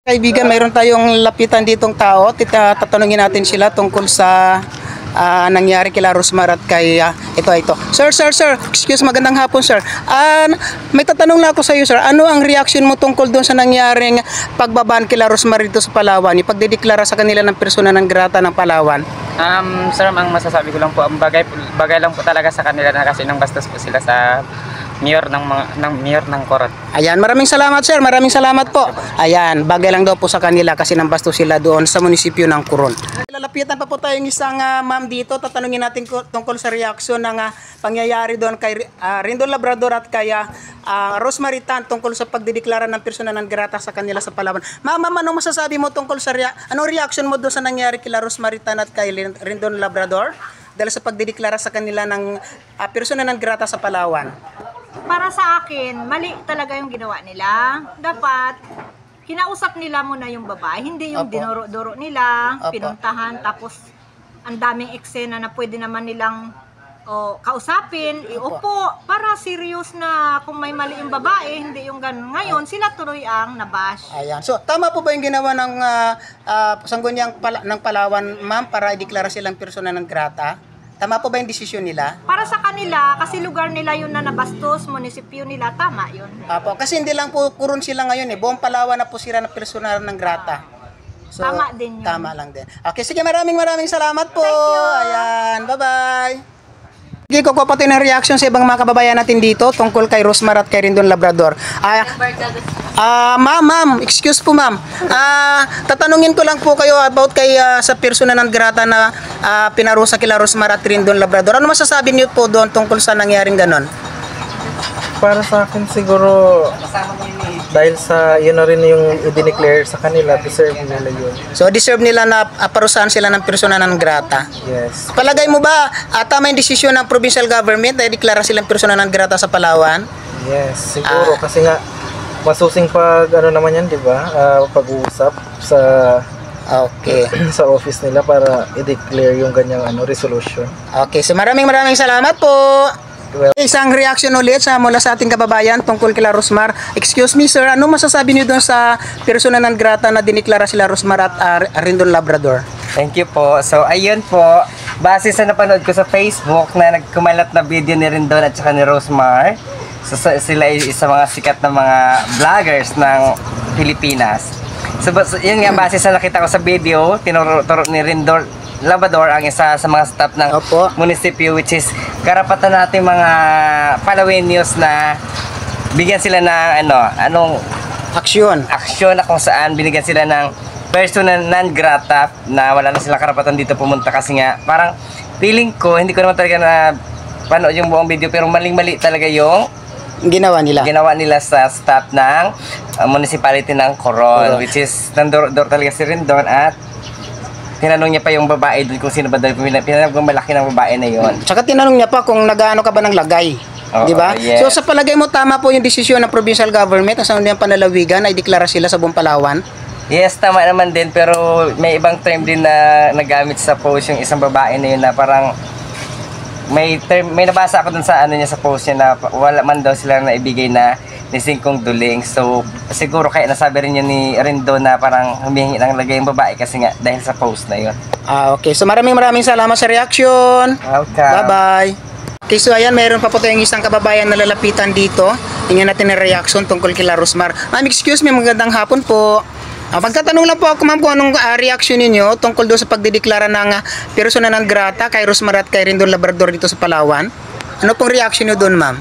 Kaibigan, mayroon tayong lapitan ditong tao. Tatanungin natin sila tungkol sa nangyari kila Rosmar at kay ito. Sir. Excuse, magandang hapon, sir. May tatanong lang ako sa iyo, sir. Ano ang reaction mo tungkol doon sa nangyaring pagbaban kila Rosmar dito sa Palawan? Ipagdedeklara sa kanila ng persona ng grata ng Palawan? Sir, ang masasabi ko lang po, ang bagay lang po talaga sa kanila na kasi nang bastos po sila sa mayor ng Coron. Ayan, maraming salamat, sir. Maraming salamat po. Ayan, bagay lang daw po sa kanila kasi nang bastos sila doon sa munisipyo ng Coron. Lalapitan pa po tayong isang ma'am dito. Tatanungin natin tungkol sa reaksyon ng pangyayari doon kay Rendon Labrador at kay Rosemary Tan tungkol sa pagdedeklara ng persona non grata sa kanila sa Palawan. Ma'am, anong masasabi mo tungkol sa anong reaction mo doon sa nangyari kila Rosemary Tan at kay Rendon Labrador dahil sa pagdedeklara sa kanila ng persona non grata sa Palawan? Para sa akin, mali talaga yung ginawa nila. Dapat, kinausap nila muna yung babae, hindi yung dinuro-duro nila, pinuntahan, tapos ang daming eksena na pwede naman nilang kausapin, iupo, para serious na kung may mali yung babae, hindi yung ganun. Ngayon, sila tuloy ang nabash. Ayan. So, tama po ba yung ginawa ng sangguniang ng Palawan, ma'am, para ideklara silang persona non grata? Tama po ba yung desisyon nila? Para sa kanila, kasi lugar nila yun na nabastos, munisipyo nila, tama yun. Apo, kasi hindi lang po Coron sila ngayon buong Palawan na po sila na personal ng grata. So, tama din yun. Tama lang din. Okay, sige, maraming salamat po. Thank you. Ayan, bye-bye. Sige, kukuha pati ng reaction sa ibang mga kababayan natin dito tungkol kay Rosmar at kay Rendon Labrador. Ma'am, excuse po ma'am. Tatanungin ko lang po kayo about kay sa persona non grata na pinarusa kila Rosmar at Rendon Labrador. Ano masasabi niyo po doon tungkol sa nangyaring ganon? Para sa akin siguro, dahil sa yun na rin yung i-declare sa kanila, deserve nila yun. So deserve nila na parusahan sila ng persona non grata? Yes. Palagay mo ba tama yung desisyon ng provincial government na i-deklara silang persona non grata sa Palawan? Yes, siguro. Kasi nga, masusing pag ano naman yan, di ba? Pag-uusap sa sa office nila para i-declare yung ganyang resolution. Okay, so maraming salamat po. Isang reaction ulit mula sa ating kababayan tungkol kila Rosmar. Excuse me sir, ano masasabi niyo doon sa persona non grata na dineklara sila Rosmar at Rendon Labrador? Thank you po. So ayun po, base sa napanood ko sa Facebook na nagkumalat na video ni Rendon at saka ni Rosmar. So sila ay isa mga sikat na mga vloggers ng Pilipinas. So yun nga, base sa nakita ko sa video, tinuro ni Rendon Labrador ang isa sa mga staff ng munisipyo, which is karapatan natin mga Palaweños na bigyan sila ng anong aksyon na kung saan binigyan sila ng persona non grata na wala na silang karapatan dito pumunta kasi nga parang feeling ko, hindi ko naman talaga na panood yung buong video pero maling-mali talaga yung ginawa nila sa staff ng municipality ng Coron, which is nandor talaga si Rendon at tinanong niya pa yung babae doon kung sino ba daw pinanong malaki ng babae na yon. Tsaka tinanong niya pa kung nagaano ka ba ng lagay. Di ba? Yes. So sa palagay mo tama po yung desisyon ng provincial government sa unang panlalawigan ay deklara sila sa buong Palawan? Yes, tama naman din pero may ibang term din na nagamit sa post yung isang babae na yun na parang may nabasa ako dun sa niya sa post niya na wala man daw sila na ibigay na ni Singkong Duling. So siguro kaya nasabi rin yun ni Rendon na parang humihingi ng lagay yung babae kasi nga dahil sa post na yun. Okay, so maraming salamat sa reaction. Welcome. Bye-bye. Okay, so ayan, mayroon pa po tayong isang kababayan na lalapitan dito. Tingnan natin ang reaction tungkol kila Rosmar. Ma'am, excuse me, magandang hapon po. Pagkatanong lang po ako ma'am kung anong reaction ninyo tungkol doon sa pagdedeklara ng persona non grata kay Rosmar at kay Rendon Labrador dito sa Palawan. Ano pong reaction niyo doon ma'am?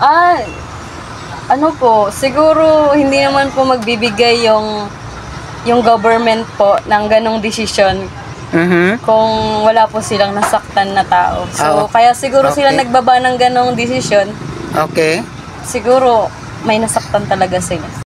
Ano po, siguro hindi naman po magbibigay yung government po ng ganong desisyon kung wala po silang nasaktan na tao. So, kaya siguro sila nagbaba ng ganong desisyon. Okay. Siguro may nasaktan talaga sila.